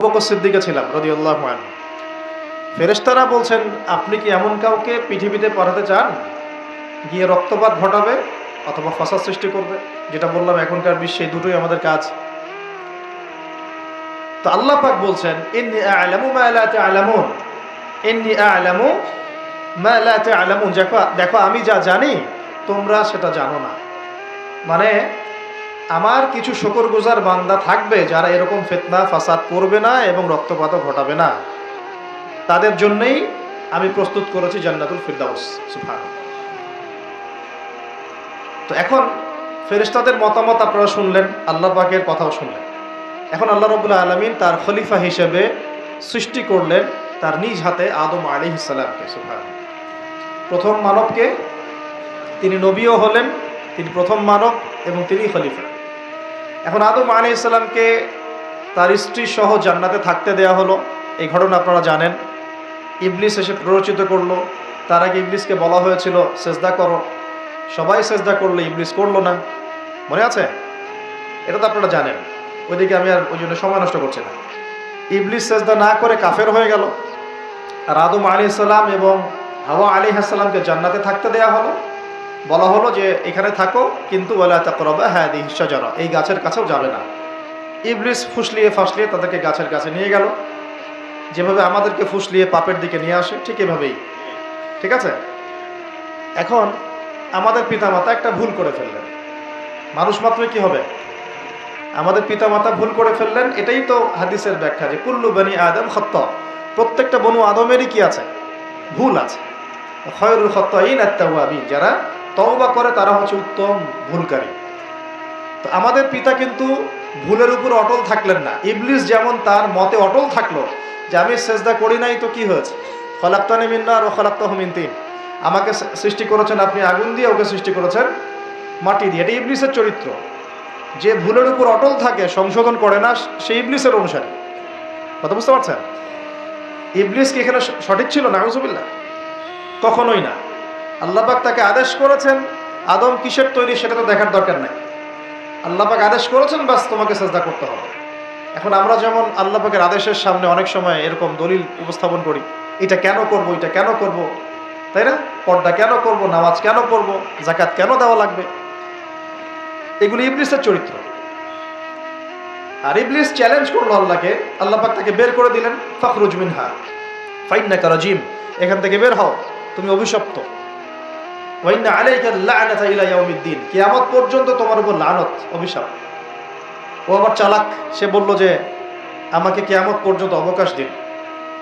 বকর সিদ্দিকে ছিলাম রাদিয়াল্লাহু আনহু। ফেরেশতারা বলছেন, আপনি কি এমন কাউকে পৃথিবীতে পাঠাতে চান গিয়ে রক্তপাত ঘটাবে অথবা ফাসাদ সৃষ্টি করবে? যেটা বললাম, এখনকার বিশ্বে দুটোই আমাদের কাজ। তো আল্লাহ পাক বলছেন, ইন্নী আ'লামু মা লা তা'লামুন, ইন্নী আ'লামু মা লা তা'লামুন। দেখো আমি যা জানি তোমরা সেটা জানো না। মানে আমার কিছু শুকরগুজার বান্দা থাকবে যারা এরকম ফিতনা ফাসাদ করবে না এবং রক্তপাতও ঘটাবে না। তাদের জন্যই আমি প্রস্তুত করেছি জান্নাতুল ফিরদাউস। সুবহানাল্লাহ। তো এখন ফেরেশতাদের মতামত আপনারা শুনলেন, আল্লাহ পাকের কথাও শুনলেন। এখন আল্লাহ রাব্বুল আলামিন তার খলিফা হিসেবে সৃষ্টি করলেন তার নিজ হাতে আদম আলাইহিস সালামকে। সুবহানাল্লাহ। প্রথম মানবকে, তিনি নবীও হলেন, তিনি প্রথম মানব এবং তিনি খলিফা। এখন আদম আলাইহিস সালামকে তার স্ত্রী সহ জান্নাতে থাকতে দেয়া হলো। এই ঘটনা আপনারা জানেন। ইবলিস এসে প্ররোচিত করলো। তার আগে ইবলিসকে বলা হয়েছিল সেজদা করো, সবাই সেজদা করলো, ইবলিস করলো না। মনে আছে? এটা তো আপনারা জানেন। ওইদিকে আমি আর ওই জন্য সময় নষ্ট করছি না। ইবলিস সেজদা না করে কাফের হয়ে গেল। আর আদম আলাইহিস সালাম এবং হাওয়া আলাইহিস সালামকে জান্নাতে থাকতে দেয়া হলো। বলা হলো যে এখানে থাকো, কিন্তু ওয়ালা তাকরাবা হাদিহিশ শাজারা, এই গাছের কাছেও যাবে না। ইবলিস ফুসলিয়ে ফাসলিয়ে তাদেরকে গাছের কাছে নিয়ে গেল। যেভাবে আমাদেরকে ফুসলিয়ে পাপের দিকে নিয়ে আসে, ঠিক এভাবেই। ঠিক আছে? এখন আমাদের পিতামাতা একটা ভুল করে ফেললেন। মানুষ মাত্রই কি হবে? আমাদের পিতামাতা ভুল করে ফেললেন। এটাই তো হাদিসের ব্যাখ্যা যে কুল্লু বনি আদম খাত্তা, প্রত্যেকটা বনু আদমেরই কি আছে? ভুল আছে। খায়রুল খাত্তাইন আত-তাওয়াবিন, যারা তওবা করে তারা হচ্ছে উত্তম ভুলকারী। তো আমাদের পিতা কিন্তু ভুলের উপর অটল থাকলেন না। ইবলিস যেমন তার মতে অটল থাকলো যে আমি সেজদা করি নাই তো কি হয়েছে, খলাকতানি মিন নার ওয়া খলাকতাহু মিন তিন, আমাকে সৃষ্টি করেছেন আপনি আগুন দিয়ে, ওকে সৃষ্টি করেছেন মাটি দিয়ে। এটা ইবলিসের চরিত্র। যে ভুলের উপর অটল থাকে, সংশোধন করে না, সে ইবলিসের অনুসারী। কথা বুঝতে পারছেন? ইবলিস কি এখানে সঠিক ছিল? নাউজুবিল্লাহ, কখনোই না। আল্লাহ পাক তাকে আদেশ করেছেন, আদম কিসের তৈরি সেটা তো দেখার দরকার নাই। আল্লাহ পাক আদেশ করেছেন, বাস তোমাকে সেজদা করতে হবে। এখন আমরা যেমন আল্লাহ পাকের আদেশের সামনে অনেক সময় এরকম দলিল উপস্থাপন করি, এটা কেন করব, এটা কেন করব, তাই না? পর্দা কেন করব, নামাজ কেন পড়ব, যাকাত কেন দেওয়া লাগবে, এগুলি ইবলিসের চরিত্র। আর ইবলিস চ্যালেঞ্জ করলো আল্লাহকে, আল্লাহ পাক তাকে বের করে দিলেন, ফাখরুজ মিনহা ফাইন্নাকা রাজিম, এখান থেকে বের হও, তুমি অভিশপ্ত। ওয়া ইন্না আলাইকা লা'নাতা ইলা ইয়াউমিদ্দিন, কিয়ামত পর্যন্ত তোমার উপর লানত, অভিশাপ। ও আবার চালাক, সে বলল যে আমাকে কিয়ামত পর্যন্ত অবকাশ দিন,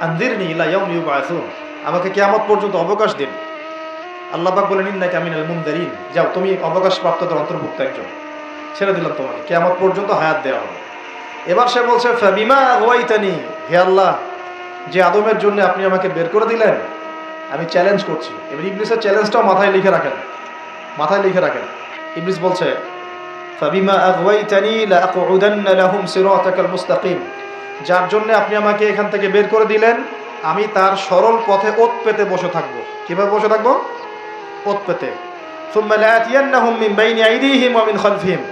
আনযিরনি ইলা ইয়াউমি ইউবআসুন, আমাকে কিয়ামত পর্যন্ত অবকাশ দিন। আল্লাহ পাক বলেন, ইন্নাকা মিনাল মুনযারিন, যাও তুমি অবকাশপ্রাপ্তদের অন্তর্ভুক্ত একজন, ছেড়ে দিলাম তোমাকে, কিয়ামত পর্যন্ত হায়াত দেওয়া হবে। এবার সে বলছে, ফাবিমা আগওয়াইতানি, হে আল্লাহ, যে আদমের জন্য আপনি আমাকে বের করে দিলেন, আমি চ্যালেঞ্জ করছি। এবার ইবলিসের চ্যালেঞ্জটাও মাথায় লিখে রাখেন, মাথায় লিখে রাখেন। ইবলিস বলছে, ফাবিমা আগওয়াইতানি লাআকউদান্না লাহুম সিরাতাকাল মুস্তাকিম, যার জন্য আপনি আমাকে এখান থেকে বের করে দিলেন, আমি তার সরল পথে ওত পেতে বসে থাকবো। কিভাবে বসে থাকবো? ওত পেতে। সুম্মা লাআতিয়ান্নাহুম মিন বাইনি আইদিহিম ওয়া মিন খালফিহিম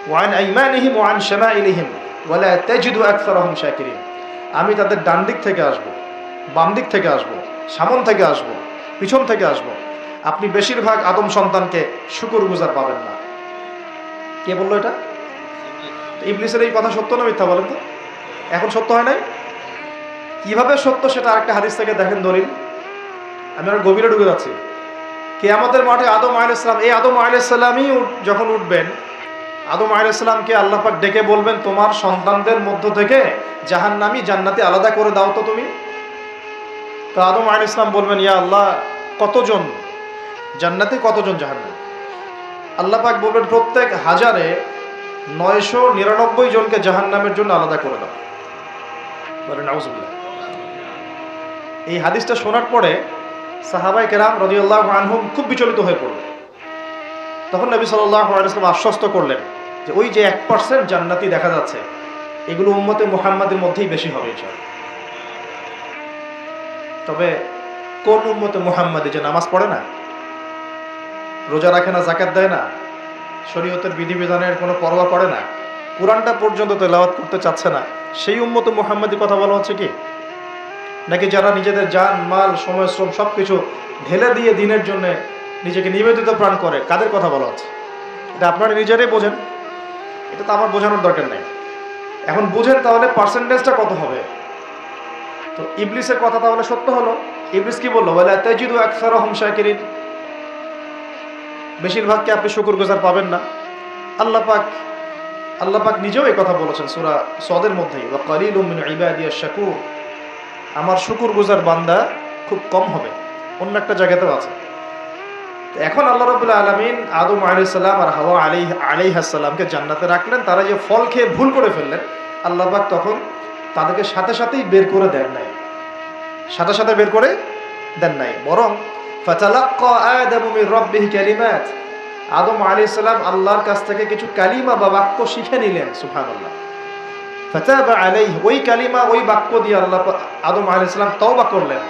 ওয়া আন আইমানিহিম ওয়া আন শামাইলিহিম ওয়া লা তাজিদু আকসারাহুম শাকিরিন, আমি তাদের ডান দিক থেকে আসবো, বাম দিক থেকে আসবো, সামন থেকে আসবো, পিছন থেকে আসবো, আপনি বেশিরভাগ আদম সন্তানকে শুকরগুজার পাবেন না। কে বললো এটা? ইবলিসের এই কথা সত্য না মিথ্যা বলেন তো? এখন সত্য হয় নাই? কিভাবে সত্য সেটা আরেকটা হাদিস থেকে দেখেন, দলিল। আমি আর গভীরে ঢুকে যাচ্ছি। কিয়ামতের মাঠে আদম আলাইহিস সালাম, এই আদম আলাইহিস সালামই যখন উঠবেন, আদম আলাইহিস সালামকে আল্লাহ পাক ডেকে বলবেন, তোমার সন্তানদের মধ্য থেকে জাহান্নামী জান্নাতি আলাদা করে দাও তো তুমি। তো আদম আলাইহিস সালাম বলবেন, ইয়া আল্লাহ, কতজন জান্নাতি, কতজন জাহান্নামী? আল্লাহ পাক বলবেন, প্রত্যেক 1000-এ 999 জনকে জাহান্নামের জন্য আলাদা করে দাও। বলেন নাউজুবিল্লাহ। এই হাদিসটা শোনার পরে সাহাবায়ে কেরাম রাদিয়াল্লাহু আনহুম খুব বিচলিত হয়ে পড়ল। তখন নবী সাল্লাল্লাহু আলাইহি ওয়াসাল্লাম আশ্বস্ত করলেন যে ওই যে 1% জান্নাতি দেখা যাচ্ছে, এগুলো উম্মতে মুহাম্মাদের মধ্যেই বেশি হবে ইনশাআল্লাহ। তবে কোন উম্মতে মুহাম্মাদি যে নামাজ পড়ে না, রোজা রাখে না, যাকাত দেয় না, শরীয়তের বিধিবিধানের কোনো পরোয়া করে না, কোরআনটা পর্যন্ত তেলাওয়াত করতে চাচ্ছে না, সেই উম্মত মুহাম্মাদি কথা বলা হচ্ছে কি, নাকি যারা নিজেদের জান মাল সময় শ্রম সব কিছু ঢেলে দিয়ে দিনের জন্য নিজেকে নিবেদিত প্রাণ করে, কাদের কথা বলা হচ্ছে? এটা আপনারা নিজেরাই বোঝেন, এটা তো আমার বোঝানোর দরকার নেই। এখন বুঝেন তাহলে পার্সেন্টেজটা কত হবে। তো ইবলিসের কথা তাহলে সত্য হলো। ইবলিস কি বললো? বলে তাজিদু আকসারহুম শাকিরিন, বেশিরভাগকে আপনি শুকরগুজার পাবেন না। আল্লাহ পাক নিজেও এই কথা বলেছেন সূরা সদের মধ্যেই, ওয়া কালিলুম মিন ইবাদিয়াশ শাকুর, আমার শুকরগুজার বান্দা খুব কম হবে। অন্য একটা জায়গাতেও আছে। এখন আল্লাহ রাব্বুল আলামিন আদম আলাইহিস সালাম আর হাওয়া আলাইহিস সালামকে জান্নাতে রাখলেন। তারা যে ফল খেয়ে ভুল করে ফেললেন, আল্লাহ পাক তখন তাদেরকে সাথে সাথেই বের করে দেন নাই, সাথে বের করে দেন নাই, বরং ফাতালাক্কা আদামু মির রাব্বিহি কালিমাত, আদম আলাইহিস সালাম আল্লাহর কাছ থেকে কিছু কালিমা বা বাক্য শিখে নিলেন। সুবহানাল্লাহ। ফাতাবা আলাইহি, ওই কালিমা ওই বাক্য দিয়ে আদম আলাইহিস সালাম তওবা করলেন।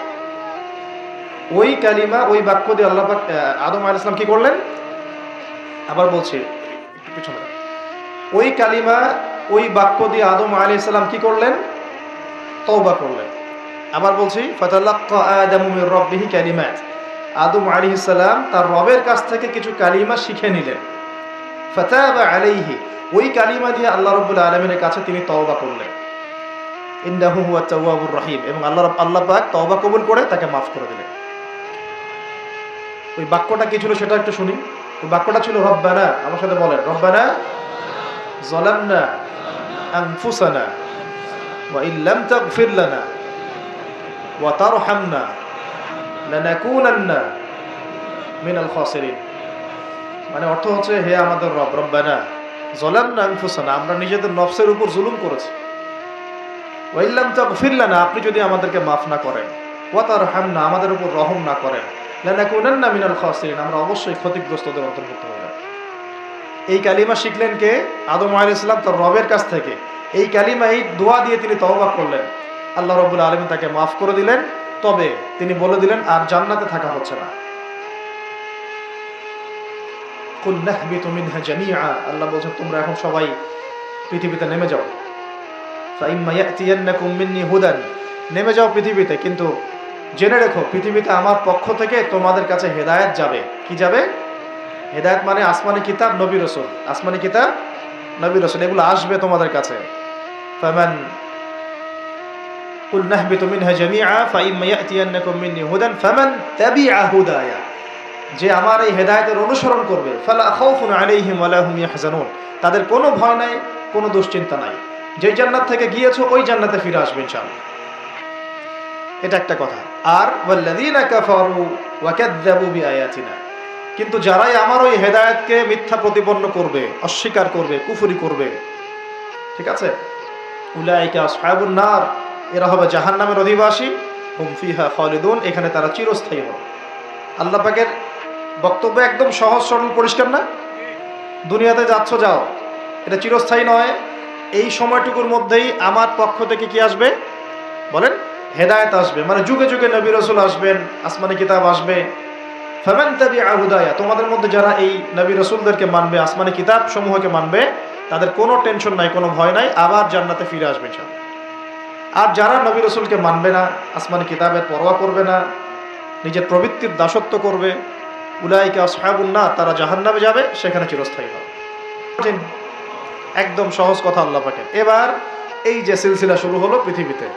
ওই কালিমা ওই বাক্য দিয়ে আল্লাহ পাক আদম আলাইহিস সালাম কি করলেন? আবার বলছি, একটু পিছনে। ওই কালিমা ওই বাক্য দিয়ে আদম আলাইহিস সালাম কি করলেন? তওবা করলেন। আবার বলছি, ফাতালাক্কা আদামু মির রাব্বিহি কালিমাত, আদম আলাইহিস সালাম তার রবের কাছ থেকে কিছু কালিমা শিখে নিলেন। ফাতাবা আলাইহি, ওই কালিমা দিয়ে আল্লাহ রাব্বুল আলামিনের কাছে তিনি তওবা করলেন। ইন্নাহু হুয়াত তাওয়াবুর রহিম, এবং আল্লাহ পাক তওবা কবুল করে তাকে মাফ করে দিলেন। ওই বাক্যটা কি ছিল সেটা একটু শুনি। ওই বাক্যটা ছিল রব্বানা, আমার সাথে বলেন, রব্বানা যালামনা আনফুসানা ওয়া ইল্লাম তাগফির লানা ওয়া তারহামনা লানাকুনান্না মিনাল খাসিরিন। মানে অর্থ হচ্ছে, হে আমাদের রব, রব্বানা যালামনা আনফুসানা, আমরা নিজেদের নফসের উপর জুলুম করেছি, ওয়া ইল্লাম তাগফির লানা, আপনি যদি আমাদেরকে মাফ না করেন, ওয়া তারহামনা, আমাদের উপর রহম না করেন, লানাকুনান্না মিনাল খাসিরিন, আমরা অবশ্যই ক্ষতিগ্রস্তদের অন্তর্ভুক্ত হয়ে যাব। এই কালিমা শিখলেন কে? আদম আলাইহিস সালাম তার রবের কাছ থেকে। এই কালিমা, এই দোয়া দিয়ে তিনি তওবা করলেন, আল্লাহ রাব্বুল আলামিন তাকে মাফ করে দিলেন। তবে তিনি বলে দিলেন আর জান্নাতে থাকা হচ্ছে না। কুল নাহবিতু মিনহা জামিআ, আল্লাহ বলেন তোমরা এখন সবাই পৃথিবীতে নেমে যাও। ফাইম্মা ইয়াতিয়ান্নাকুম মিন্নি হুদান, নেমে যাও পৃথিবীতে, কিন্তু জেনে রেখো পৃথিবীতে আমার পক্ষ থেকে তোমাদের কাছে হেদায়েত যাবে। কি যাবে? হেদায়েত মানে আসমানি কিতাব, নবী রাসূল। আসমানি কিতাব, নবী রাসূল, এগুলো আসবে তোমাদের কাছে। ফামান কুল নাহবিতু মিনহা জামিআ ফাইম্মা ইয়াতিয়ান্নাকুম মিন্নি হুদান ফামান তাবিআ হুদায়া, যে আমার এই হেদায়েতের অনুসরণ করবে, ফালা খাউফুন আলাইহিম ওয়ালা হুম ইয়াহজানুন, তাদের কোনো ভয় নাই, কোনো দুশ্চিন্তা নাই। যে জান্নাত থেকে গিয়েছো ওই জান্নাতে ফিরে আসবে ইনশাআল্লাহ। এটা একটা কথা। আর ওয়াল্লাযীনা কাফারু ওয়া কাযযাবু বিআয়াতিনা, কিন্তু যারাই আমার ওই হেদায়েতকে মিথ্যা প্রতিপন্ন করবে, অস্বীকার করবে, কুফরি করবে, ঠিক আছে, উলাইকা আসহাবুন নার, এরা হবে জাহান্নামের অধিবাসী, হুম ফিহা খালিদুন, এখানে তারা চিরস্থায়ী হবে। আল্লাহ পাকের বক্তব্য একদম সহজ সরল পরিষ্কার না? দুনিয়াতে যাচ্ছ যাও, এটা চিরস্থায়ী নয়। এই সময়টুকুর মধ্যেই আমার পক্ষ থেকে কি আসবে বলেন? হেদায়েত আসবে, মানে যুগে যুগে নবী রাসূল আসবেন, আসমানি কিতাব আসবে। ফামান তাবিআ হুদায়া, তোমাদের মধ্যে যারা এই নবী রাসূলদেরকে মানবে, আসমানি কিতাব সমূহকে মানবে, তাদের কোনো টেনশন নাই, কোনো ভয় নাই, আবার জান্নাতে ফিরে আসবে ইনশাআল্লাহ। আর যারা নবী রাসূলকে মানবে না, আসমানি কিতাবের পরোয়া করবে না, নিজের প্রবৃত্তির দাসত্ব করবে, উলাইকা আসহাবুন নার, তারা জাহান্নামে যাবে, সেখানে চিরস্থায়ী হবে। একদম সহজ কথা আল্লাহ পাকের। এবার এই যে সিলসিলা শুরু হলো পৃথিবীতে,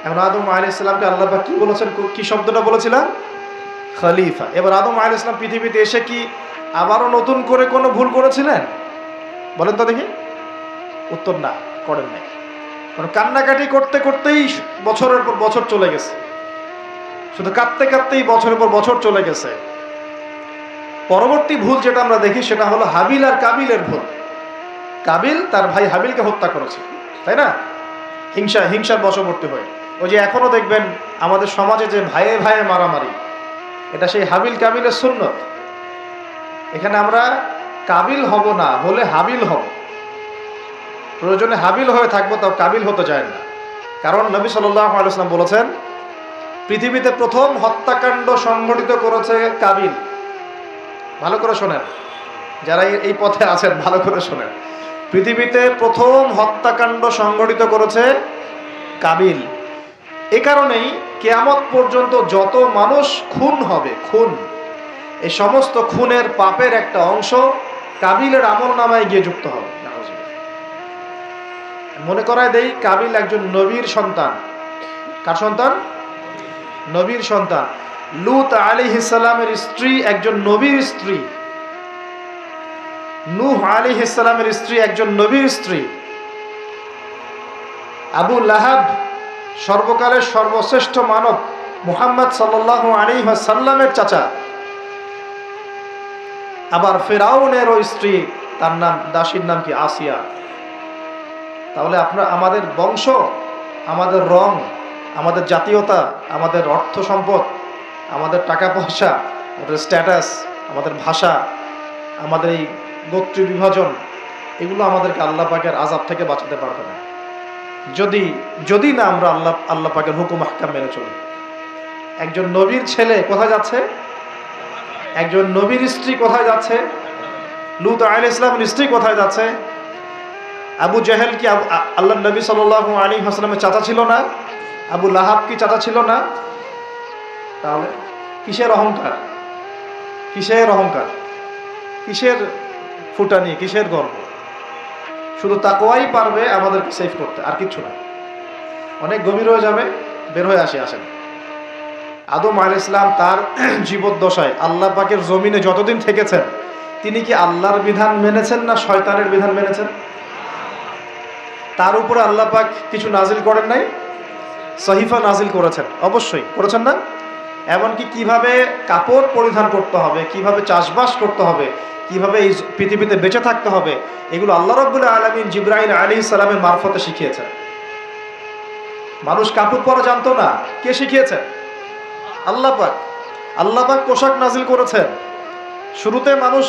এখন আদম আলাইহিস সালামকে আল্লাহ পাক কি বলেছেন? কি শব্দটা বলেছিলাম? খলিফা। এবার আদম আলাইহিস সালাম পৃথিবীতে এসে কি আবারও নতুন করে কোনো ভুল করেছিলেন? বলেন তো দেখি। উত্তর না, করেন নাই। কারণ কান্নাকাটি করতে করতেই বছরের পর বছর চলে গেছে, শুধু কাঁদতে কাঁদতেই বছরের পর বছর চলে গেছে। পরবর্তী ভুল যেটা আমরা দেখি সেটা হলো হাবিল আর কাবিলের ভুল। কাবিল তার ভাই হাবিলকে হত্যা করেছে, তাই না? হিংসার বশবর্তী হয়ে। ওই যে এখনো দেখবেন আমাদের সমাজে যে ভাইয়ে ভাইয়ে মারামারি, এটা সেই হাবিল কাবিলের সুন্নত। এখানে আমরা কাবিল হব না, হলে হাবিল হব। প্রয়োজনে হাবিল হয়ে থাকবো, তাও কাবিল হতে যায় না। কারণ নবী সাল্লাল্লাহু আলাইহি ওয়াসাল্লাম বলেছেন, পৃথিবীতে প্রথম হত্যাকাণ্ড সংঘটিত করেছে কাবিল। ভালো করে শোনেন, যারা এই পথে আছেন ভালো করে শোনেন। পৃথিবীতে প্রথম হত্যাকাণ্ড সংঘটিত করেছে কাবিল। এ কারণেই কিয়ামত পর্যন্ত যত মানুষ খুন হবে, খুন, এই সমস্ত খুনের পাপের একটা অংশ কাবিলের আমলনামায় গিয়ে যুক্ত হবে। মনে করায় দেই, কাবিল একজন নবীর সন্তান। কার সন্তান? নবীর সন্তান। লূত আলাইহিস সালামের স্ত্রী একজন নবীর স্ত্রী। নূহ আলাইহিস সালামের স্ত্রী একজন নবীর স্ত্রী। আবু লাহাব সর্বকালের সর্বশ্রেষ্ঠ মানব মুহাম্মদ সাল্লাল্লাহু আলাইহি ওয়াসাল্লামের চাচা। আবার ফেরাউনের ওই স্ত্রী, তার নাম, দাসীর নাম কি? আসিয়া। তাহলে আমাদের বংশ, আমাদের রং, আমাদের জাতীয়তা, আমাদের অর্থ সম্পদ, আমাদের টাকা পয়সা, আমাদের স্ট্যাটাস, আমাদের ভাষা, আমাদের এই গোত্র বিভাজন, এগুলো আমাদেরকে আল্লাহ পাকের আযাব থেকে বাঁচাতে পারবে না যদি না আমরা আল্লাহ পাকের হুকুম আহকাম মেনে চলি। একজন নবীর ছেলে কোথায় যাচ্ছে? একজন নবীর স্ত্রী কোথায় যাচ্ছে? লূত আলাইহিস সালামের স্ত্রী কোথায় যাচ্ছে? আবু জেহেল কি আল্লাহ নবী সাল্লাল্লাহু আলাইহি ওয়াসাল্লামের চাচা ছিল না? আবু লাহাব কি চাচা ছিল না? তাহলে কিসের অহংকার? কিসের অহংকার? কিসের ফুটানি? কিসের গর্ব? শুধু তাকওয়াই পারবে আমাদেরকে সেভ করতে, আর কিচ্ছু না। অনেক গভীর হয়ে যাবে, বের হয়ে আসেন। আদম আলাইহিস সালাম তার জীবদ্দশায় আল্লাহ পাকের জমিনে যতদিন থেকেছেন, তিনি কি আল্লাহর বিধান মেনেছেন না শয়তানের বিধান মেনেছেন? তার উপরে আল্লাহ পাক কিছু নাজিল করেন নাই? সহিফা নাজিল করেছেন, অবশ্যই করেছেন না? এমনকি কিভাবে কাপড় পরিধান করতে হবে, কিভাবে চাষবাস করতে হবে, কিভাবে এই পৃথিবীতে বেঁচে থাকতে হবে, এগুলো আল্লাহ রাব্বুল আলামিন জিবরাইল আলাইহিস সালামের মারফতে শিখিয়েছেন। মানুষ কাপড় পরা জানতো না, কে শিখিয়েছেন? আল্লাহ পাক। আল্লাহ পাক পোশাক নাজিল করেছেন। শুরুতে মানুষ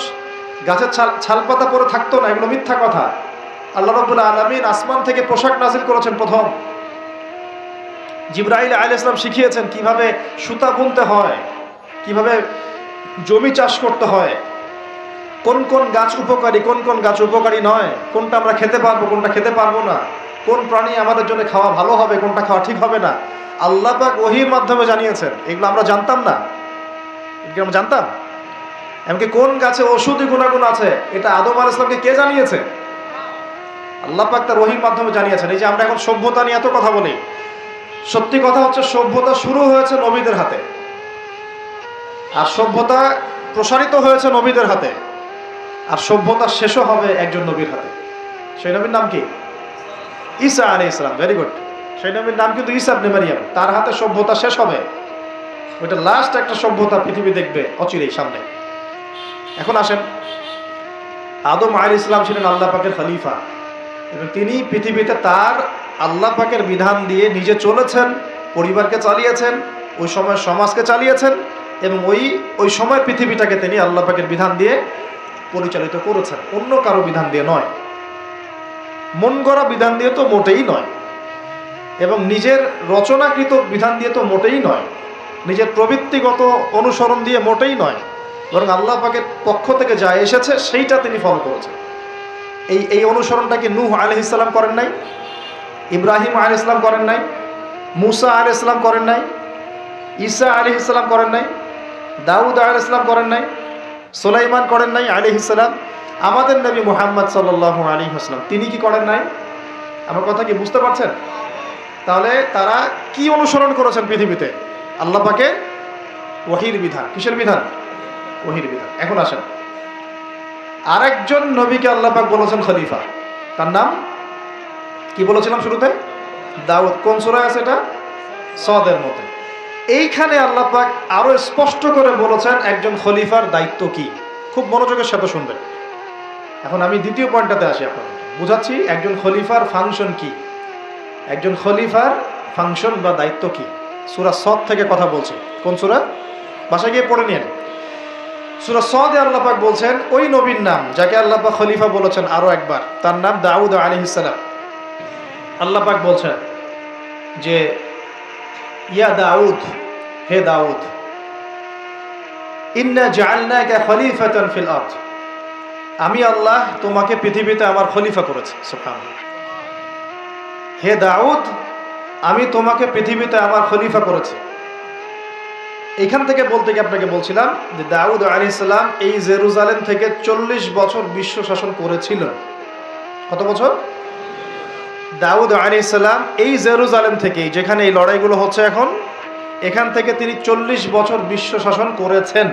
গাছের ছালপাতা পরে থাকতো না, এগুলো মিথ্যা কথা। আল্লাহ রাব্বুল আলামিন আসমান থেকে পোশাক নাজিল করেছেন প্রথম। জিবরাইল আলাইহিস সালাম শিখিয়েছেন কিভাবে সুতা বুনতে হয়, কিভাবে জমি চাষ করতে হয়, কোন কোন গাছ উপকারী, কোন কোন গাছ উপকারী নয়, কোনটা আমরা খেতে পারবো, কোনটা খেতে পারবো না, কোন প্রাণী আমাদের জন্য খাওয়া ভালো হবে, কোনটা খাওয়া ঠিক হবে না, আল্লাহ পাক ওহীর মাধ্যমে জানিয়েছেন। এগুলো আমরা জানতাম না, এগুলো আমরা জানতাম। এমনকি কোন গাছে ঔষধি গুণাগুণ আছে, এটা আদম আলাইহিস সালামকে কে জানিয়েছে? আল্লাহ পাক তার ওহীর মাধ্যমে জানিয়েছেন। এই যে আমরা এখন সভ্যতা নিয়ে এত কথা বলি, সত্যি কথা হচ্ছে সভ্যতা শুরু হয়েছে নবীদের হাতে, আর সভ্যতা প্রসারিত হয়েছে নবীদের হাতে, আর সভ্যতা শেষও হবে একজন নবীর হাতে। সেই নবীর নাম কি? ঈসা আলাইহিস সালাম। Very good. সেই নবীর নাম কিন্তু ঈসা ইবনে মারইয়াম। তার হাতে সভ্যতা শেষ হবে। ওইটা লাস্ট একটা সভ্যতা পৃথিবী দেখবে অচিরেই সামনে। এখন আসেন, আদম আলাইহিস সালাম ছিলেন আল্লাহ পাকের খলিফা, এবং তিনি পৃথিবীতে তার আল্লাহ পাকের বিধান দিয়ে নিজে চলেছেন, পরিবারকে চালিয়েছেন, ওই সময় সমাজকে চালিয়েছেন, এবং ওই সময় পৃথিবীটাকে তিনি আল্লাহ পাকের বিধান দিয়ে পরিচালিত করেছেন, অন্য কারো বিধান দিয়ে নয়, মন গড়া বিধান দিয়ে তো মোটেই নয়, এবং নিজের রচনাকৃত বিধান দিয়ে তো মোটেই নয়, নিজের প্রবৃত্তিগত অনুসরণ দিয়ে মোটেই নয়, বরং আল্লাহ পাকের পক্ষ থেকে যা এসেছে সেইটা তিনি ফলো করেছেন। এই অনুসরণটা কি নূহ আলাইহিস সালাম করেন নাই? ইব্রাহিম আলাইহিস সালাম করেন নাই? মুসা আলাইহিস সালাম করেন নাই? ঈসা আলাইহিস সালাম করেন নাই? দাউদ আলাইহিস সালাম করেন নাই? সুলাইমান করেন নাই আলাইহিস সালাম? আমাদের নবী মুহাম্মদ সাল্লাল্লাহু আলাইহি ওয়াসাল্লাম তিনি কি করেন নাই? আমার কথা কি বুঝতে পারছেন? তাহলে তারা কি অনুসরণ করেছেন পৃথিবীতে? আল্লাহ পাকের ওহীর বিধান। কিসের বিধান? ওহীর বিধান। এখন আসেন, আরেকজন নবীকে আল্লাহ পাক বলেছেন খলিফা, তার নাম কি বলেছিলাম শুরুতে? দাউদ। কোন সূরায় আছে এটা? সদের মধ্যে। এইখানে আল্লাহ পাক আরো স্পষ্ট করে বলেছেন একজন খলিফার দায়িত্ব কি। খুব মনোযোগের সাথে শুনবেন। এখন আমি দ্বিতীয় পয়েন্টটাতে আসি, আপনাদের বুঝাচ্ছি একজন খলিফার ফাংশন কি, একজন খলিফার ফাংশন বা দায়িত্ব কি। সূরা সদ থেকে কথা বলছে। কোন সূরা? বাসায় গিয়ে পড়ে নিন। সূরা সদে আল্লাহ পাক বলছেন ওই নবীর নাম যাকে আল্লাহ পাক খলিফা বলেছেন আরো একবার, তার নাম দাউদ আলাইহিস সালাম। আল্লাহ পাক বলছেন যে ইয়া দাউদ, হে দাউদ, ইন্না জাআলনাকা খলিফাতান ফিল আরদ, আমি আল্লাহ তোমাকে পৃথিবীতে আমার খলিফা করেছি। সুবহানাল্লাহ। হে দাউদ, আমি তোমাকে পৃথিবীতে আমার খলিফা করেছি। এখান থেকে বলতে গিয়ে আপনাকে বলছিলাম যে দাউদ আলাইহিস সালাম এই জেরুজালেম থেকে 40 বছর বিশ্ব শাসন করেছিলেন। কত বছর? দাউদ আলাইহিস সালাম এই জেরুজালেম থেকে, যেখানে এই লড়াইগুলো হচ্ছে এখন, এখান থেকে তিনি 40 বছর বিশ্ব শাসন করেছেন।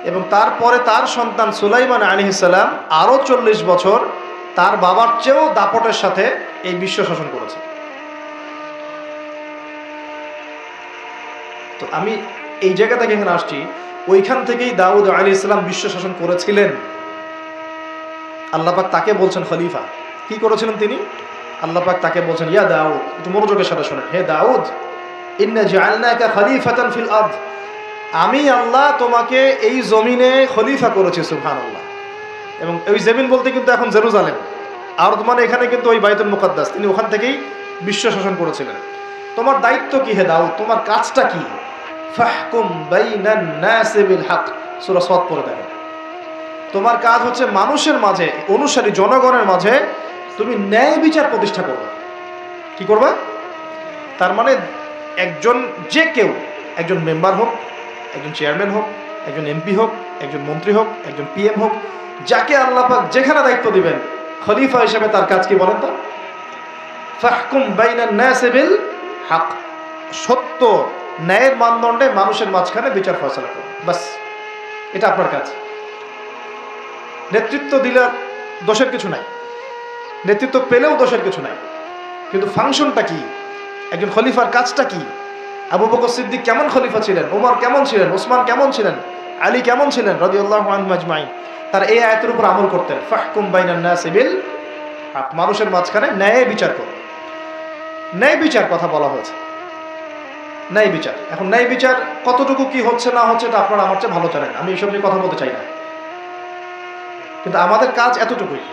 এবং তারপরে তার সন্তান সুলাইমান আলাইহিস সালাম আরও 40 বছর তার বাবার চেয়েও দাপটের সাথে এই বিশ্ব শাসন করেছে। তো আমি এই জায়গা থেকে এখানে আসছি, ওইখান থেকেই দাউদ আলাইহিস সালাম বিশ্ব শাসন করেছিলেন। আল্লাহ পাক তাকে বলছেন খলিফা। কি করেছিলেন তিনি? আল্লাহ পাক তাকে বলছেন, ইয়া দাউদ, একটু মনোযোগের সাথে শোনেন, হে দাউদ, ইন্না জাআলনাকা খলিফাতান ফিল আরদ, আমি আল্লাহ তোমাকে এই জমিনে খলিফা করেছি। সুবহানাল্লাহ। এবং ওই জমিন বলতে কিন্তু এখন জেরুজালেম, আরদ মানে এখানে কিন্তু ওই বাইতুল মুকাদ্দাস, তিনি ওখান থেকেই বিশ্ব শাসন করেছিলেন। তোমার দায়িত্ব কি হে দাউদ? তোমার কাজটা কি? ফাহকুম বাইনান নাসি বিল হক, সূরা সাদ পড়ে দেখেন। তোমার কাজ হচ্ছে মানুষের মাঝে, অনুসারী জনগণের মাঝে তুমি ন্যায় বিচার প্রতিষ্ঠা করবে। কি করবে? তার মানে একজন, যে কেউ, একজন মেম্বার হোক, একজন চেয়ারম্যান হোক, একজন এমপি হোক, একজন মন্ত্রী হোক, একজন পিএম হোক, যাকে আল্লাহ পাক যেখানে দায়িত্ব দিবেন, খলিফা হিসেবে তার কাজ কি বলেন তো? ফাহকুম বাইনান নাসি বিল হক, সত্য ন্যায়ের মানদণ্ডে মানুষের মাঝখানে বিচার ফয়সালা করুন। বাস, এটা আপনার কাজ। নেতৃত্ব দিলে দোষের কিছু নাই, নেতৃত্ব পেলেও দোষের কিছু নাই, কিন্তু ফাংশনটা কি? একজন খলিফার কাজটা কি? আবু বকর সিদ্দিক কেমন খলিফা ছিলেন? ওমর কেমন ছিলেন? ওসমান কেমন ছিলেন? আলী কেমন ছিলেন রাদিয়াল্লাহু আনহুম আজমাইন? তারা এই আয়াতের উপর আমল করতেন। ফাহকুম বাইনান নাসি বিল হক, মানুষের মাঝখানে ন্যায় বিচার করুন। ন্যায় বিচার কথা বলা হয়েছে, ন্যায় বিচার। এখন ন্যায় বিচার কতটুকু কি হচ্ছে না হচ্ছে এটা আপনারা আমার চেয়ে ভালো জানেন, আমি এইসব নিয়ে কথা বলতে চাই না। কিন্তু আমাদের কাজ এতটুকুই,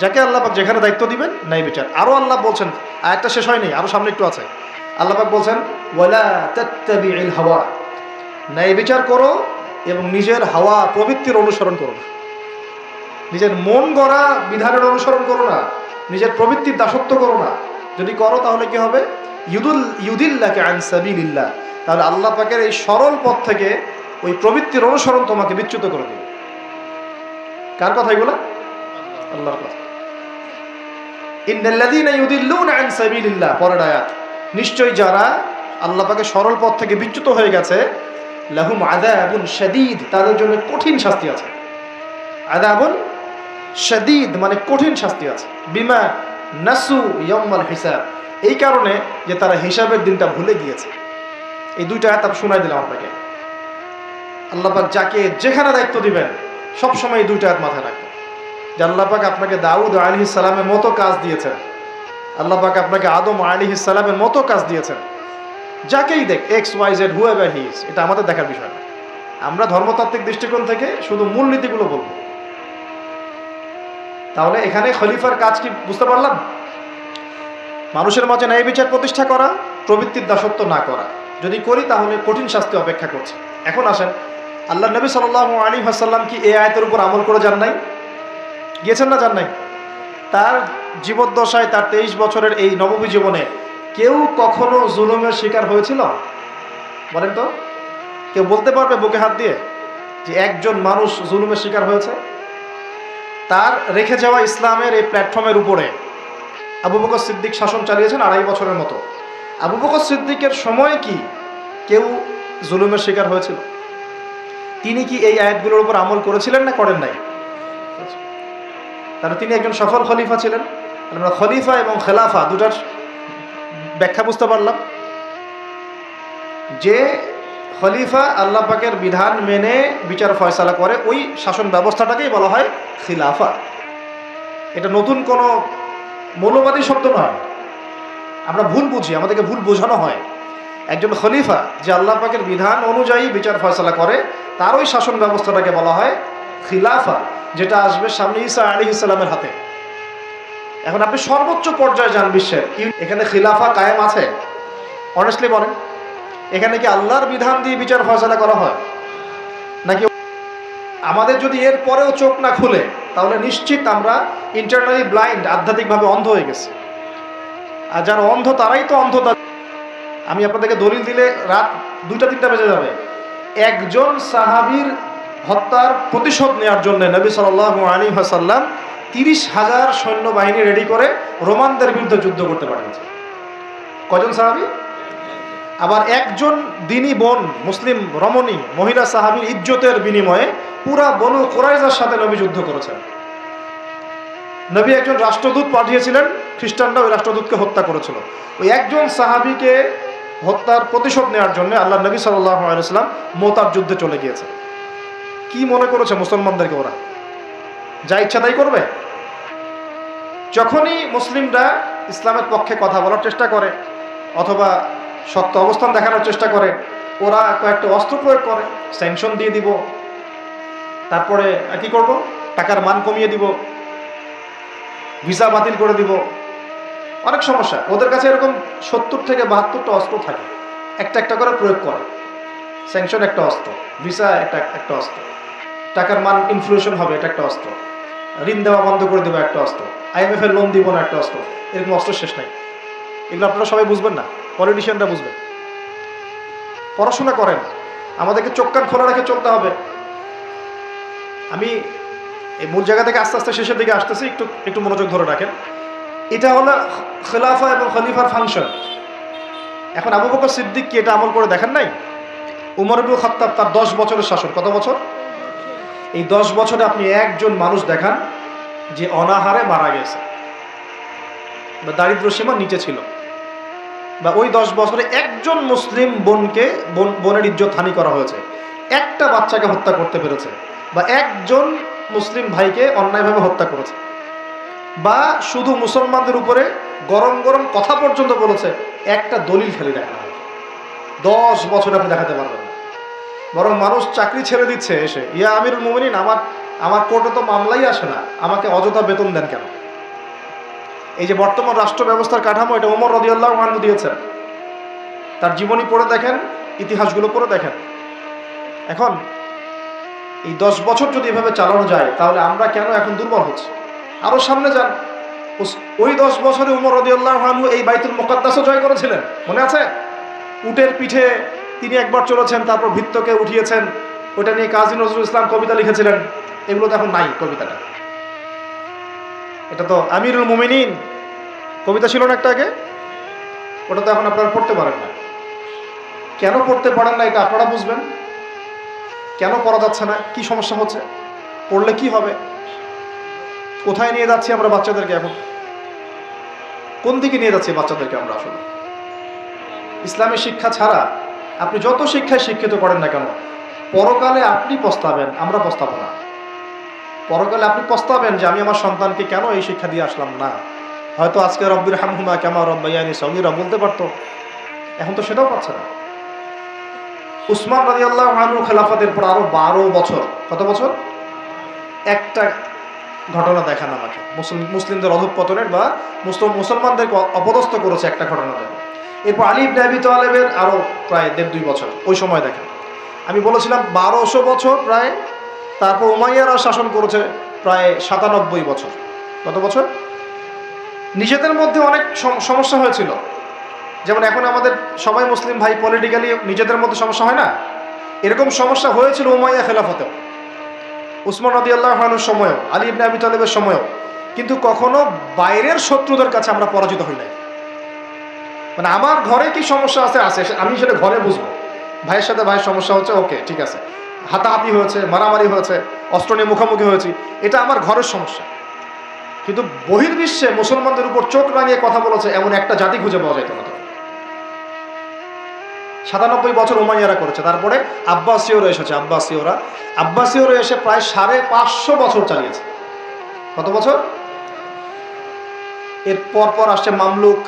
যাকে আল্লাহ পাক যেখানে দায়িত্ব দিবেন ন্যায় বিচার। আরও আল্লাহ বলছেন, আয়াতটা শেষ হয়নি, আরও সামনে একটু আছে। আল্লাহ পাক বলছেন, ওয়ালা তাত্তাবিউল হাওয়া, ন্যায় বিচার করো এবং নিজের হাওয়া প্রবৃত্তির অনুসরণ করো না, নিজের মন গড়া বিধানের অনুসরণ করো না, নিজের প্রবৃত্তির দাসত্ব করো না। যদি করো তাহলে কি হবে? ইউদিল্লাকা আন সাবিলিল্লাহ, তাহলে আল্লাহ পাকের এই সরল পথ থেকে ওই প্রবৃত্তির অনুসরণ তোমাকে বিচ্যুত করে দেবে। কার কথা এগুলো? আল্লাহর কথা। ইন্নাল্লাযীনা ইউদিল্লুনা আন সাবিলিল্লাহ, পরের আয়াত, নিশ্চয়ই যারা আল্লাহ পাকের সরল পথ থেকে বিচ্যুত হয়ে গেছে, লাহুম আযাবুন শাদীদ, তাদের জন্য কঠিন শাস্তি আছে। আযাবুন শাদীদ মানে কঠিন শাস্তি আছে। বিমা নাসু ইয়াউমাল হিসাব, এই কারণে যে তারা হিসাবের দিনটা ভুলে গিয়েছে। এই দুইটা আয়াত আমি শোনাই দিলাম আপনাকে। আল্লাহ পাক যাকে যেখানে দায়িত্ব দিবেন সবসময় এই দুইটা আয়াত মাথায় রাখবেন, যে আল্লাহ পাক আপনাকে দাউদ আলাইহিস সালামের মতো কাজ দিয়েছেন, আল্লাহ পাক আপনাকে আদম আলাইহিস সালামের মতো কাজ দিয়েছেন। যাকেই দেখ, X Y Z whoever he is, এটা আমাদের দেখার বিষয় না। আমরা ধর্মতাত্ত্বিক দৃষ্টিকোণ থেকে শুধু মূলনীতিগুলো বলবো। তাহলে এখানে খলিফার কাজ কি বুঝতে পারলাম? মানুষের মাঝে ন্যায় বিচার প্রতিষ্ঠা করা, প্রবৃত্তির দাসত্ব না করা। যদি করি তাহলে কঠিন শাস্তি অপেক্ষা করছে। এখন আসেন, আল্লাহ নবী সাল্লাল্লাহু আলাইহি ওয়াসাল্লাম কি এই আয়াতের উপর আমল করে যান নাই? গিয়েছেন না যান নাই? তার জীবদ্দশায়, তার 23 বছরের এই নববী জীবনে কেউ কখনো জুলুমের শিকার হয়েছিল? বলেন তো, কেউ বলতে পারবে বুকে হাত দিয়ে যে একজন মানুষ জুলুমের শিকার হয়েছে? তার রেখে যাওয়া ইসলামের এই প্ল্যাটফর্মের উপরে আবু বকর সিদ্দিক শাসন চালিয়েছেন 2.5 বছরের মতো। আবু বকর সিদ্দিকের সময় কি কেউ জুলুমের শিকার হয়েছিল? তিনি কি এই আয়াতগুলোর উপর আমল করেছিলেন না করেন নাই? তাহলে তিনি একজন সফল খলিফা ছিলেন। আমরা খলিফা এবং খেলাফা দুটার ব্যাখ্যা বুঝতে পারলাম। যে খলিফা আল্লাহ পাকের বিধান মেনে বিচার ফয়সালা করে, ওই শাসন ব্যবস্থাটাকেই বলা হয় খিলাফা। এটা নতুন কোনো মৌলবাদী শব্দ নয়, আমরা ভুল বুঝি, আমাদেরকে ভুল বোঝানো হয়। একজন খলিফা যে আল্লাহ পাকের বিধান অনুযায়ী বিচার ফয়সালা করে, তার ওই শাসন ব্যবস্থাটাকে বলা হয় খিলাফা, যেটা আসবে সামনে ঈসা আলাইহিস সালামের হাতে। এখন আপনি সর্বোচ্চ পর্যায়ে যান বিশ্বের, এখানে খিলাফা কায়েম আছে? অনেস্টলি বলেন, এখানে কি আল্লাহর বিধান দিয়ে বিচার ফয়সালা করা হয় নাকি আমাদের যদি এর পরেও চোখ না খুলে, তাহলে নিশ্চিত আমরা ইন্টারনালি ব্লাইন্ড, আধ্যাত্মিকভাবে অন্ধ হয়ে গেছি। আর যারা অন্ধ তারাই তো অন্ধ। আমি আপনাদেরকে দলিল দিলে রাত 2টা-3টা বেজে যাবে। একজন সাহাবীর হত্যার প্রতিশোধ নেওয়ার জন্য নবী সাল্লাল্লাহু আলাইহি ওয়াসাল্লাম 30,000 সৈন্যবাহিনী রেডি করে রোমানদের বিরুদ্ধে যুদ্ধ করতে পাঠিয়েছে। কজন সাহাবী? আবার একজন দিনী বোন, মুসলিম রমণী মহিলা সাহাবীর ইজ্জতের বিনিময়ে পুরা বনু কুরাইজার সাথে নবী যুদ্ধ করেছেন। নবী একজন রাষ্ট্রদূত পাঠিয়েছিলেন, খ্রিস্টানরা ওই রাষ্ট্রদূতকে হত্যা করেছিল। ওই একজন সাহাবীকে হত্যার প্রতিশোধ নেওয়ার জন্য আল্লাহ নবী সাল্লাল্লাহু আলাইহি ওয়াসাল্লাম মুতার যুদ্ধে চলে গিয়েছে। কি মনে করেছে মুসলমানদেরকে ওরা যা ইচ্ছা তাই করবে? যখনই মুসলিমরা ইসলামের পক্ষে কথা বলার চেষ্টা করে অথবা শক্ত অবস্থান দেখানোর চেষ্টা করে, ওরা কয়েকটা অস্ত্র প্রয়োগ করে। স্যাংশন দিয়ে দিব, তারপরে কি করব, টাকার মান কমিয়ে দিব, ভিসা বাতিল করে দিব, অনেক সমস্যা। ওদের কাছে এরকম 70 থেকে 72টা অস্ত্র থাকে, একটা একটা করে প্রয়োগ করে। স্যাংশন একটা অস্ত্র, ভিসা একটা অস্ত্র, টাকার মান ইনফ্লেশন হবে এটা একটা অস্ত্র, ঋণ দেওয়া বন্ধ করে দেবো একটা অস্ত্র, IMF এর লোন দিব না একটা অস্ত্র। এরকম অস্ত্র শেষ নাই। এগুলো আপনারা সবাই বুঝবেন না, পলিটিশিয়ানরা বুঝবেন। পড়াশোনা করেন, আমাদেরকে চোখ কান খোলা রেখে চলতে হবে। আমি এই মূল জায়গা থেকে আস্তে আস্তে শেষের দিকে আসতেছি, একটু মনোযোগ ধরে রাখেন। এটা হলো খেলাফা এবং খলিফার ফাংশন। এখন আবু বকর সিদ্দিক কি এটা আমল করে দেখেন নাই? উমর ইবনে খাত্তাব তার 10 বছরের শাসন, কত বছর? এই 10 বছরে আপনি একজন মানুষ দেখান যে অনাহারে মারা গেছে বা দারিদ্র সীমার নিচে ছিল, বা ওই 10 বছরে একজন মুসলিম বোনের ইজ্জত হানি করা হয়েছে, একটা বাচ্চাকে হত্যা করতে পেরেছে, বা একজন মুসলিম ভাইকে অন্যায়ভাবে হত্যা করেছে, বা শুধু মুসলমানদের উপরে গরম গরম কথা পর্যন্ত বলেছে, একটা দলিল খালি দেখানো হয়। 10 বছর আপনি দেখাতে পারবেন না। বরং মানুষ চাকরি ছেড়ে দিচ্ছে এসে, ইয়া আমিরুল মুমিনিন, আমার কোর্টে তো মামলাই আসে না, আমাকে অযথা বেতন দেন কেন? এই যে বর্তমান রাষ্ট্র ব্যবস্থার কাঠামো, এটা ওমর রাদিয়াল্লাহু আনহু দিয়েছেন। তার জীবনী পড়ে দেখেন, ইতিহাসগুলো পড়ে দেখেন। এখন এই 10 বছর যদি এভাবে চালানো যায়, তাহলে আমরা কেন এখন দুর্বল হচ্ছি? আরো সামনে যান, ওই 10 বছরে ওমর রাদিয়াল্লাহু আনহু এই বাইতুল মুকাদ্দাসও জয় করেছিলেন, মনে আছে? উটের পিঠে তিনি একবার চলেছেন, তারপর ভিত্তকে উঠিয়েছেন। ওটা নিয়ে কাজী নজরুল ইসলাম কবিতা লিখেছিলেন। এগুলো তো এখন নাই। কবিতাটা, এটা তো আমিরুল মুমিনিন কবিতা ছিল না একটা আগে, ওটা তো এখন আপনারা পড়তে পারেন না। কেন পড়তে পারেন না এটা আপনারা বুঝবেন। কেন পড়া যাচ্ছে না, কি সমস্যা হচ্ছে, পড়লে কি হবে, কোথায় নিয়ে যাচ্ছি আমরা বাচ্চাদেরকে? এখন কোন দিকে নিয়ে যাচ্ছি বাচ্চাদেরকে আমরা? আসলে ইসলামী শিক্ষা ছাড়া আপনি যত শিক্ষায় শিক্ষিত করেন না কেন, পরকালে আপনি পস্তাবেন, আমরা পস্তাবো না। পরকালে আপনি পস্তাবেন যে আমি আমার সন্তানকে কেন এই শিক্ষা দিয়ে আসলাম না। হয়তো আজকে রব্বির হামহুমা কামা রব্বায়ানি সগীরা বলতে পারতো, এখন তো সেটাও পাচ্ছে না। উসমান রাদিয়াল্লাহু আনহু খেলাফতের পর আরো 12 বছর, কত বছর? একটা ঘটনা দেখান আমাকে, মুসলিমদের অধঃপতনের বা মুসলমানদেরকে অপদস্থ করেছে একটা ঘটনা দেখেন। এরপর আলী ইবনে আবি তালেবের আরো প্রায় 1.5-2 বছর, ওই সময় দেখেন। আমি বলেছিলাম 1200 বছর প্রায়। তারপর উমাইয়ারা শাসন করেছে প্রায় 97 বছর। কত বছর? নিজেদের মধ্যে অনেক সমস্যা হয়েছিল। যেমন এখন আমাদের সবাই মুসলিম ভাই, পলিটিক্যালি নিজেদের মধ্যে সমস্যা হয় না? এরকম সমস্যা হয়েছিল উমাইয়া খেলাফতেও, উসমান রাদিয়াল্লাহু আনহুর সময়ও, আলী ইবনে আবি তালেবের সময়ও। কিন্তু কখনো বাইরের শত্রুদের কাছে আমরা পরাজিত হই নাই। মানে আমার ঘরে কি সমস্যা আছে, আমি সেটা ঘরে বুঝবো। ভাইয়ের সাথে ভাইয়ের সমস্যা হচ্ছে, ওকে ঠিক আছে, হাতাহাতি হয়েছে, মারামারি হয়েছে, অস্ত্র নিয়ে মুখোমুখি হয়েছি, এটা আমার ঘরের সমস্যা। কিন্তু বহির্বিশ্বে মুসলমানদের উপর চোখ রাঙিয়ে কথা বলেছে এমন একটা জাতি খুঁজে পাওয়া যেত না। 97 বছর উমাইয়ারা করেছে। তারপরে আব্বাসীয়রা এসেছে, আব্বাসীয়রা এসে প্রায় 550 বছর চালিয়েছে। কত বছর? এর পর আসছে মামলুক,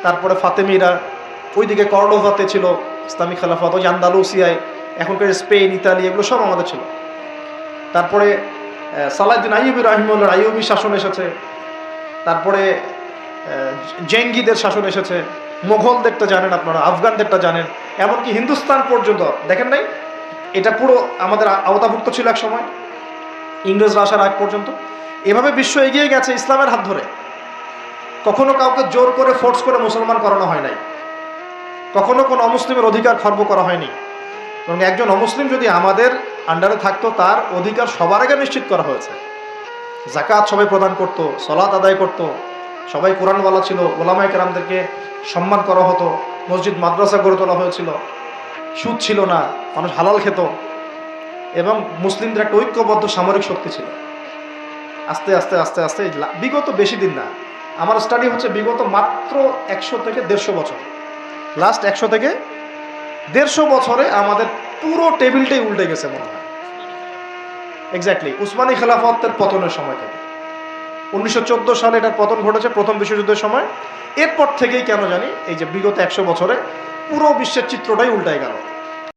তারপরে ফাতেমিরা, ওইদিকে কর্ডোভাতে ছিল ইসলামিক খেলাফত, ওই আন্দালুসিয়ায়, এখনকার স্পেন, ইতালি, এগুলো সব আমাদের ছিল। তারপরে সালাহউদ্দিন আইয়ুবী রাহিমাহুল্লাহ আইয়ুবী শাসন এসেছে। তারপরে জেঙ্গিদের শাসন এসেছে, মোগলদেরটা জানেন আপনারা, আফগানদেরটা জানেন, এমনকি হিন্দুস্তান পর্যন্ত দেখেন নাই? এটা পুরো আমাদের আওতাভুক্ত ছিল এক সময়। ইংরেজরা আসার আগ পর্যন্ত। এভাবে বিশ্ব এগিয়ে গেছে ইসলামের হাত ধরে। কখনো কাউকে জোর করে ফোর্স করে মুসলমান করানো হয় নাই, কখনো কোনো অমুসলিমের অধিকার খর্ব করা হয়নি। এবং একজন অমুসলিম যদি আমাদের আন্ডারে থাকতো, তার অধিকার সবার আগে নিশ্চিত করা হয়েছে। যাকাত সবাই প্রদান করত, সলাত আদায় করত, সবাই কোরআনওয়ালা ছিল, ওলামায়ে কেরামদেরকে সম্মান করা হতো, মসজিদ মাদ্রাসা গড়ে তোলা হয়েছিল, সুদ ছিল না, মানুষ হালাল খেত, এবং মুসলিমদের একটা ঐক্যবদ্ধ সামরিক শক্তি ছিল। আস্তে আস্তে আস্তে আস্তে বিগত বেশি দিন না, আমার স্টাডি হচ্ছে বিগত মাত্র 100 থেকে 150 বছর, লাস্ট 100 থেকে 150 বছরে আমাদের পুরো টেবিলটাই উল্টে গেছে মনে হয়। এক্স্যাক্টলি উসমানী খেলাফতের পতনের সময় থেকে 1914 সালে এটার পতন ঘটেছে, প্রথম বিশ্বযুদ্ধের সময়। এরপর থেকেই কেন জানি এই যে বিগত 100 বছরে পুরো বিশ্বের চিত্রটাই উল্টায় গেল।